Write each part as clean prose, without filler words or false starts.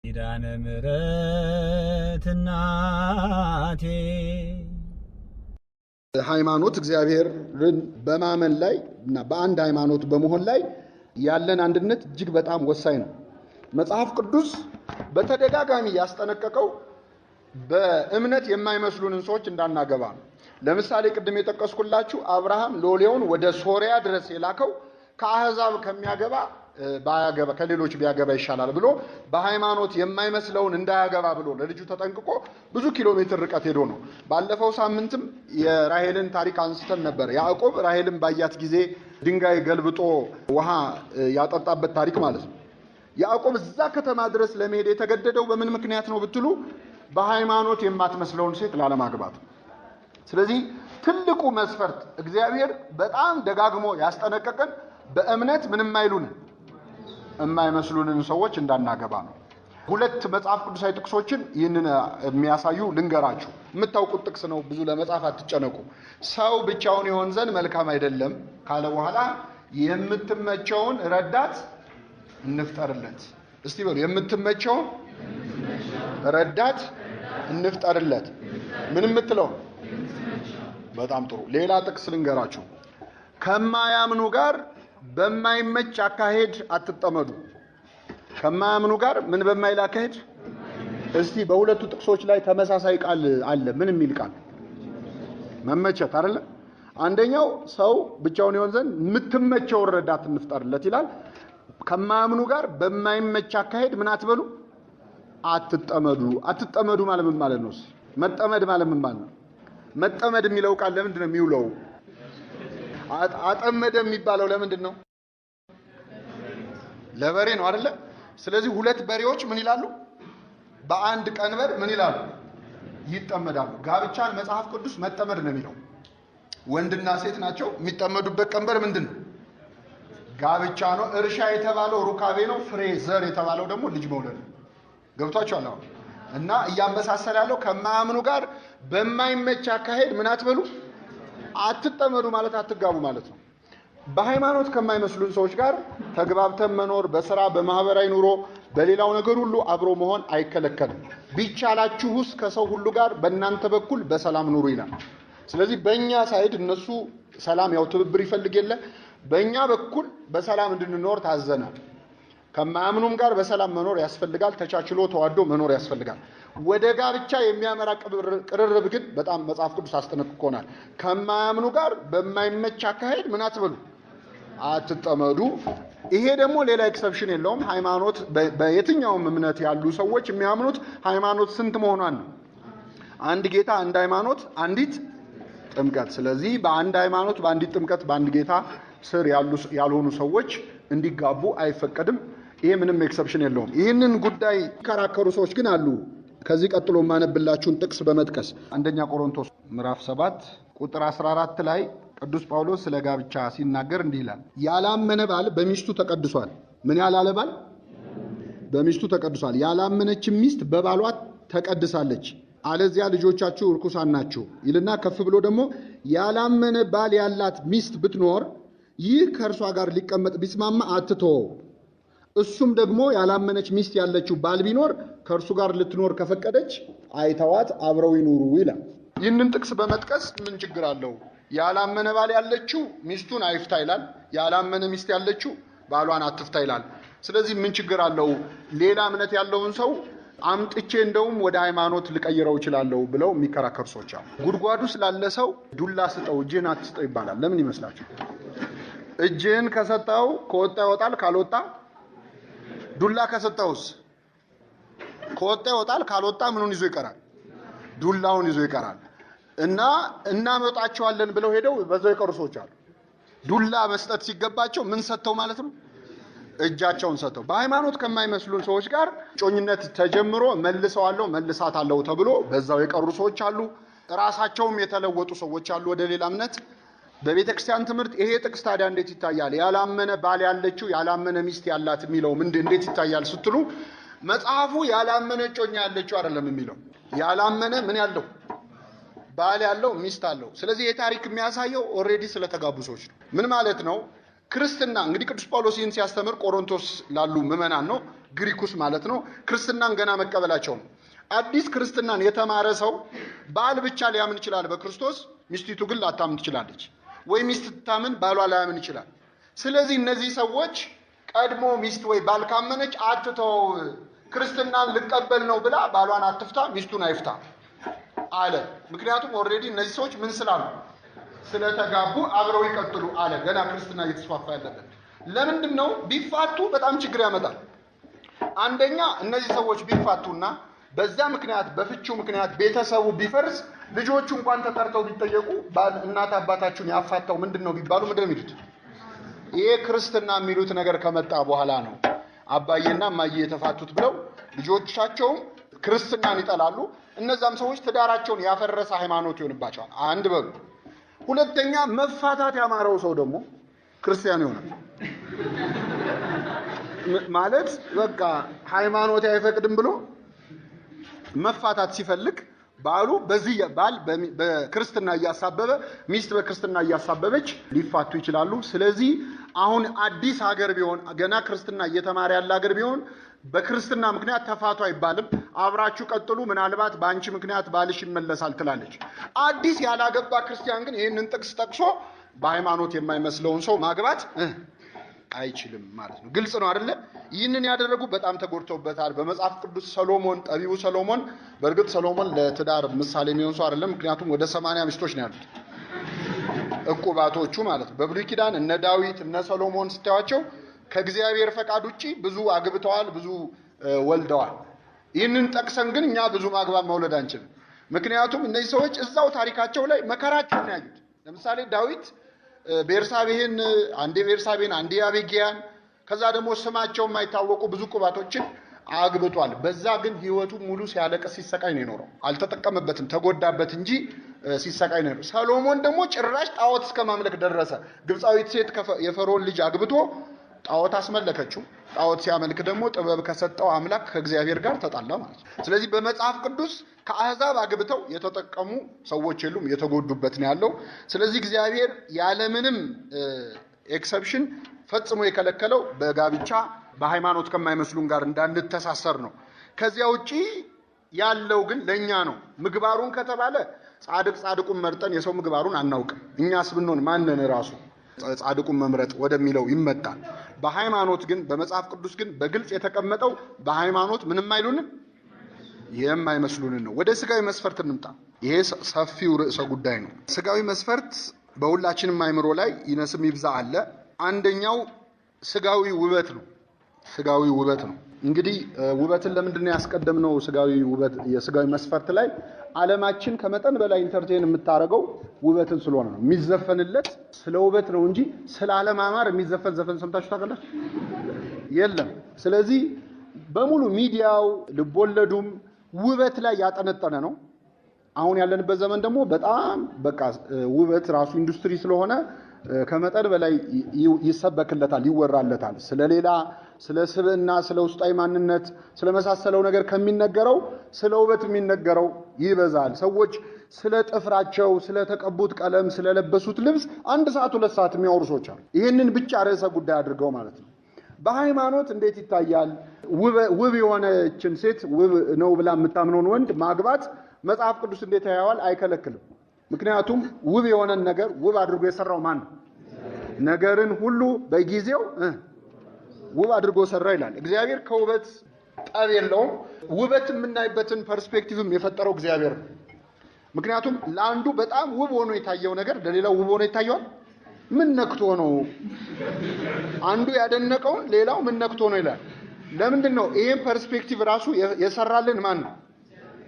ኪዳነ ምሕረት እናቴ ሃይማኖት እግዚአብሔርን በማመን ላይ እና በአንድ ሃይማኖት በመሆን ላይ ያለን አንድነት እጅግ በጣም ወሳኝ ነው። መጽሐፍ ቅዱስ በተደጋጋሚ ያስጠነቀቀው በእምነት የማይመስሉንን ሰዎች እንዳናገባ ነው። ለምሳሌ ቅድም የጠቀስኩላችሁ አብርሃም ሎሌውን ወደ ሶሪያ ድረስ የላከው ከአህዛብ ከሚያገባ ባያገባ ከሌሎች ቢያገባ ይሻላል ብሎ በሃይማኖት የማይመስለውን እንዳያገባ ብሎ ለልጁ ተጠንቅቆ ብዙ ኪሎ ሜትር ርቀት ሄዶ ነው። ባለፈው ሳምንትም የራሔልን ታሪክ አንስተን ነበር። ያዕቆብ ራሔልን ባያት ጊዜ ድንጋይ ገልብጦ ውሃ ያጠጣበት ታሪክ ማለት ነው። ያዕቆብ እዛ ከተማ ድረስ ለመሄድ የተገደደው በምን ምክንያት ነው ብትሉ በሃይማኖት የማትመስለውን ሴት ላለማግባት። ስለዚህ ትልቁ መስፈርት እግዚአብሔር በጣም ደጋግሞ ያስጠነቀቀን በእምነት ምንም አይሉንን የማይመስሉንን ሰዎች እንዳናገባ ነው። ሁለት መጽሐፍ ቅዱሳዊ ጥቅሶችን ይህንን የሚያሳዩ ልንገራችሁ። የምታውቁት ጥቅስ ነው፣ ብዙ ለመጻፍ አትጨነቁ። ሰው ብቻውን ይሆን ዘንድ መልካም አይደለም ካለ በኋላ የምትመቸውን ረዳት እንፍጠርለት። እስቲ በሉ የምትመቸውን ረዳት እንፍጠርለት። ምን የምትለው? በጣም ጥሩ። ሌላ ጥቅስ ልንገራችሁ። ከማያምኑ ጋር በማይመች አካሄድ አትጠመዱ። ከማያምኑ ጋር ምን በማይል አካሄድ? እስቲ በሁለቱ ጥቅሶች ላይ ተመሳሳይ ቃል አለ። ምን የሚል ቃል? መመቸት አይደለ? አንደኛው ሰው ብቻውን ይሆን ዘንድ የምትመቸውን ረዳት እንፍጠርለት ይላል። ከማያምኑ ጋር በማይመች አካሄድ ምን አትበሉ? አትጠመዱ። አትጠመዱ ማለት ምን ማለት ነው? መጠመድ ማለት ምን ማለት ነው? መጠመድ የሚለው ቃል ለምንድን ነው የሚውለው? አጠመደ የሚባለው ለምንድን ነው? ለበሬ ነው አይደለ? ስለዚህ ሁለት በሬዎች ምን ይላሉ? በአንድ ቀንበር ምን ይላሉ? ይጠመዳሉ። ጋብቻን መጽሐፍ ቅዱስ መጠመድ ነው የሚለው። ወንድና ሴት ናቸው። የሚጠመዱበት ቀንበር ምንድን ነው? ጋብቻ ነው። እርሻ የተባለው ሩካቤ ነው። ፍሬ ዘር የተባለው ደግሞ ልጅ መውለድ ነው። ገብቷችኋል? አሁን እና እያመሳሰለ ያለው ከማያምኑ ጋር በማይመች አካሄድ ምን አትበሉ? አትጠመዱ ማለት አትጋቡ ማለት ነው። በሃይማኖት ከማይመስሉን ሰዎች ጋር ተግባብተን መኖር፣ በስራ በማህበራዊ ኑሮ በሌላው ነገር ሁሉ አብሮ መሆን አይከለከልም። ቢቻላችሁስ ከሰው ሁሉ ጋር በእናንተ በኩል በሰላም ኑሩ ይላል። ስለዚህ በእኛ ሳይድ እነሱ ሰላም ያው ትብብር ይፈልግ የለ በእኛ በኩል በሰላም እንድንኖር ታዘናል። ከማያምኑም ጋር በሰላም መኖር ያስፈልጋል። ተቻችሎ ተዋዶ መኖር ያስፈልጋል። ወደ ጋብቻ የሚያመራ ቅርርብ ግን በጣም መጽሐፍ ቅዱስ አስጠነቅቆናል። ከማያምኑ ጋር በማይመች አካሄድ ምን አትበሉ? አትጠመዱ። ይሄ ደግሞ ሌላ ኤክሰፕሽን የለውም። ሃይማኖት በየትኛውም እምነት ያሉ ሰዎች የሚያምኑት ሃይማኖት ስንት መሆኗን ነው? አንድ ጌታ፣ አንድ ሃይማኖት፣ አንዲት ጥምቀት። ስለዚህ በአንድ ሃይማኖት፣ በአንዲት ጥምቀት፣ በአንድ ጌታ ስር ያልሆኑ ሰዎች እንዲጋቡ አይፈቀድም። ይሄ ምንም ኤክሰፕሽን የለውም። ይህንን ጉዳይ የሚከራከሩ ሰዎች ግን አሉ። ከዚህ ቀጥሎ ማነብላችሁን ጥቅስ በመጥቀስ አንደኛ ቆሮንቶስ ምዕራፍ 7 ቁጥር 14 ላይ ቅዱስ ጳውሎስ ስለ ጋብቻ ሲናገር እንዲህ ይላል። ያላመነ ባል በሚስቱ ተቀድሷል። ምን ያላለ ባል? በሚስቱ ተቀድሷል። ያላመነች ሚስት በባሏ ተቀድሳለች፣ አለዚያ ልጆቻችሁ ርኩሳን ናቸው ይልና ከፍ ብሎ ደግሞ ያላመነ ባል ያላት ሚስት ብትኖር ይህ ከእርሷ ጋር ሊቀመጥ ቢስማማ አትተወው። እሱም ደግሞ ያላመነች ሚስት ያለችው ባል ቢኖር ከእርሱ ጋር ልትኖር ከፈቀደች አይተዋት፣ አብረው ይኑሩ ይላል። ይህንን ጥቅስ በመጥቀስ ምን ችግር አለው? ያላመነ ባል ያለችው ሚስቱን አይፍታ ይላል። ያላመነ ሚስት ያለችው ባሏን አትፍታ ይላል። ስለዚህ ምን ችግር አለው? ሌላ እምነት ያለውን ሰው አምጥቼ እንደውም ወደ ሃይማኖት ልቀይረው እችላለሁ ብለው የሚከራከሩ ሰዎች አሉ። ጉድጓዱ ስላለ ሰው ዱላ ስጠው እጅህን አትስጠው ይባላል። ለምን ይመስላችሁ? እጅህን ከሰጠው ከወጣ ይወጣል፣ ካልወጣ ዱላ ከሰጠውስ ከወጣ ይወጣል፣ ካልወጣ ምኑን ይዞ ይቀራል? ዱላውን ይዞ ይቀራል። እና እናመጣቸዋለን ብለው ሄደው በዛው የቀሩ ሰዎች አሉ። ዱላ መስጠት ሲገባቸው ምን ሰጥተው ማለት ነው? እጃቸውን ሰጥተው። በሃይማኖት ከማይመስሉን ሰዎች ጋር ጮኝነት ተጀምሮ መልሰዋለሁ መልሳታለሁ ተብሎ በዛው የቀሩ ሰዎች አሉ። ራሳቸውም የተለወጡ ሰዎች አሉ ወደ ሌላ እምነት። በቤተ ክርስቲያን ትምህርት ይሄ ጥቅስ ታዲያ እንዴት ይታያል? ያላመነ ባል ያለችው ያላመነ ሚስት ያላት የሚለው እንዴት ይታያል ስትሉ መጽሐፉ ያላመነ ጮኛ ያለችው አይደለም የሚለው። ያላመነ ምን ያለው ባል ያለው ሚስት አለው። ስለዚህ የታሪክ የሚያሳየው ኦሬዲ ስለተጋቡ ሰዎች ነው። ምን ማለት ነው? ክርስትና እንግዲህ ቅዱስ ጳውሎስ ይህን ሲያስተምር ቆሮንቶስ ላሉ ምዕመናን ነው። ግሪኩስ ማለት ነው። ክርስትናን ገና መቀበላቸው ነው። አዲስ ክርስትናን የተማረ ሰው ባል ብቻ ሊያምን ይችላል በክርስቶስ፣ ሚስቲቱ ግን ላታምን ትችላለች። ወይ ሚስት ታምን ባሏ ላያምን ይችላል። ስለዚህ እነዚህ ሰዎች ቀድሞ ሚስት ወይ ባል ካመነች አትተው፣ ክርስትናን ልቀበል ነው ብላ ባሏን አትፍታ፣ ሚስቱን አይፍታ አለ። ምክንያቱም ኦልሬዲ እነዚህ ሰዎች ምን ስላሉ ስለተጋቡ አብረው ይቀጥሉ አለ። ገና ክርስትና እየተስፋፋ ያለበት ለምንድን ነው? ቢፋቱ በጣም ችግር ያመጣል። አንደኛ እነዚህ ሰዎች ቢፋቱና በዛ ምክንያት በፍቺው ምክንያት ቤተሰቡ ቢፈርስ ልጆቹ እንኳን ተጠርተው ቢጠየቁ እናት አባታችሁን ያፋታው ምንድነው ቢባሉ ምንድነው የሚሉት? ይሄ ክርስትና የሚሉት ነገር ከመጣ በኋላ ነው አባዬና እማዬ የተፋቱት ብለው ልጆቻቸውም ክርስትናን ይጠላሉ። እነዛም ሰዎች ትዳራቸውን ያፈረሰ ሃይማኖት ይሆንባቸዋል። አንድ በሉ። ሁለተኛ መፋታት ያማረው ሰው ደግሞ ክርስቲያን ይሆናል። ማለት በቃ ሃይማኖት አይፈቅድም ብሎ መፋታት ሲፈልግ ባሉ በዚህ ባል በክርስትና እያሳበበ ሚስት በክርስትና እያሳበበች ሊፋቱ ይችላሉ። ስለዚህ አሁን አዲስ ሀገር ቢሆን ገና ክርስትና እየተማረ ያለ ሀገር ቢሆን በክርስትና ምክንያት ተፋቱ አይባልም። አብራችሁ ቀጥሉ፣ ምናልባት በአንቺ ምክንያት ባልሽ ይመለሳል ትላለች። አዲስ ያላገባ ክርስቲያን ግን ይህንን ጥቅስ ጠቅሶ በሃይማኖት የማይመስለውን ሰው ማግባት አይችልም ማለት ነው። ግልጽ ነው አይደለ? ይህንን ያደረጉ በጣም ተጎድተውበታል። በመጽሐፍ ቅዱስ ሰሎሞን፣ ጠቢቡ ሰሎሞን፣ በእርግጥ ሰሎሞን ለትዳር ምሳሌ የሚሆን ሰው አይደለም። ምክንያቱም ወደ 80 ሚስቶች ነው ያሉት ዕቁባቶቹ ማለት ነው። በብሉይ ኪዳን እነ ዳዊት እነ ሰሎሞን ስታዩዋቸው ከእግዚአብሔር ፈቃድ ውጪ ብዙ አግብተዋል፣ ብዙ ወልደዋል። ይህንን ጠቅሰን ግን እኛ ብዙ ማግባት መውለድ አንችልም። ምክንያቱም እነዚህ ሰዎች እዛው ታሪካቸው ላይ መከራቸውን ያዩት። ለምሳሌ ዳዊት ቤርሳቤህን አንዴ ቤርሳቤን አንዴ አቤጊያን ከዛ ደግሞ ስማቸው የማይታወቁ ብዙ ቁባቶችን አግብቷል። በዛ ግን ህይወቱ ሙሉ ሲያለቅስ ሲሰቃይ ነው የኖረው። አልተጠቀመበትም፣ ተጎዳበት እንጂ ሲሰቃይ ነው። ሰሎሞን ደግሞ ጭራሽ ጣዖት እስከ ማምለክ ደረሰ። ግብፃዊት ሴት የፈርዖን ልጅ አግብቶ ጣዖት አስመለከችው። ጣዖት ሲያመልክ ደግሞ ጥበብ ከሰጠው አምላክ ከእግዚአብሔር ጋር ተጣላ ማለት ነው። ስለዚህ በመጽሐፍ ቅዱስ ከአሕዛብ አግብተው የተጠቀሙ ሰዎች የሉም፣ የተጎዱበት ነው ያለው። ስለዚህ እግዚአብሔር ያለምንም ኤክሰፕሽን ፈጽሞ የከለከለው በጋብቻ በሃይማኖት ከማይመስሉን ጋር እንዳንተሳሰር ነው። ከዚያ ውጪ ያለው ግን ለኛ ነው። ምግባሩን ከተባለ ጻድቁን መርጠን የሰው ምግባሩን አናውቅም። እኛስ ብንሆን ማንን ራሱ ጻድቁን መምረጥ ወደሚለው ይመጣል። በሃይማኖት ግን በመጽሐፍ ቅዱስ ግን በግልጽ የተቀመጠው በሃይማኖት ምንም አይሉንም የማይመስሉንን ነው። ወደ ስጋዊ መስፈርት እንምጣ። ይሄ ሰፊው ርዕሰ ጉዳይ ነው። ስጋዊ መስፈርት በሁላችንም አይምሮ ላይ ይነስም ይብዛ አለ። አንደኛው ስጋዊ ውበት ነው። ስጋዊ ውበት ነው። እንግዲህ ውበትን ለምንድን ነው ያስቀደምነው? ስጋዊ ውበት የስጋዊ መስፈርት ላይ ዓለማችን ከመጠን በላይ ኢንተርቴን የምታረገው ውበትን ስለሆነ ነው። የሚዘፈንለት ስለ ውበት ነው እንጂ ስለ አለማማር የሚዘፈን ዘፈን ሰምታችሁ ታውቃላችሁ? የለም። ስለዚህ በሙሉ ሚዲያው ልቦለዱም ውበት ላይ ያጠነጠነ ነው። አሁን ያለንበት ዘመን ደግሞ በጣም በቃ ውበት ራሱ ኢንዱስትሪ ስለሆነ ከመጠን በላይ ይሰበክለታል፣ ይወራለታል። ስለሌላ ስለ ስብዕና፣ ስለ ውስጣዊ ማንነት፣ ስለመሳሰለው ነገር ከሚነገረው ስለ ውበት የሚነገረው ይበዛል። ሰዎች ስለ ጥፍራቸው፣ ስለ ተቀቡት ቀለም፣ ስለለበሱት ልብስ 1 ሰዓት 2 ሰዓት የሚያወሩ ሰዎች አሉ። ይህንን ብቻ ርዕሰ ጉዳይ አድርገው ማለት ነው። በሃይማኖት እንዴት ይታያል? ውብ የሆነችን ሴት ውብ ነው ብላ የምታምነውን ወንድ ማግባት መጽሐፍ ቅዱስ እንዴት ያያዋል? አይከለክልም። ምክንያቱም ውብ የሆነን ነገር ውብ አድርጎ የሰራው ማን ነው? ነገርን ሁሉ በጊዜው ውብ አድርጎ ሰራ ይላል። እግዚአብሔር ከውበት ጠብ የለውም። ውበት የምናይበትን ፐርስፔክቲቭም የፈጠረው እግዚአብሔር ነው። ምክንያቱም ለአንዱ በጣም ውብ ሆኖ የታየው ነገር ለሌላው ውብ ሆኖ ይታየዋል። ምን ነክቶ ነው? አንዱ ያደነቀውን ሌላው ምን ነክቶ ነው ይላል። ለምንድን ነው? ይሄን ፐርስፔክቲቭ ራሱ የሰራልን ማን ነው?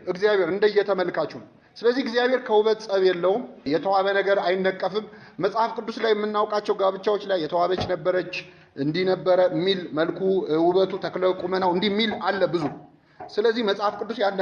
እግዚአብሔር እንደየተመልካቹ ነው። ስለዚህ እግዚአብሔር ከውበት ጸብ የለውም። የተዋበ ነገር አይነቀፍም። መጽሐፍ ቅዱስ ላይ የምናውቃቸው ጋብቻዎች ላይ የተዋበች ነበረች፣ እንዲህ ነበረ የሚል መልኩ፣ ውበቱ፣ ተክለ ቁመናው እንዲህ የሚል አለ ብዙ። ስለዚህ መጽሐፍ ቅዱስ ያን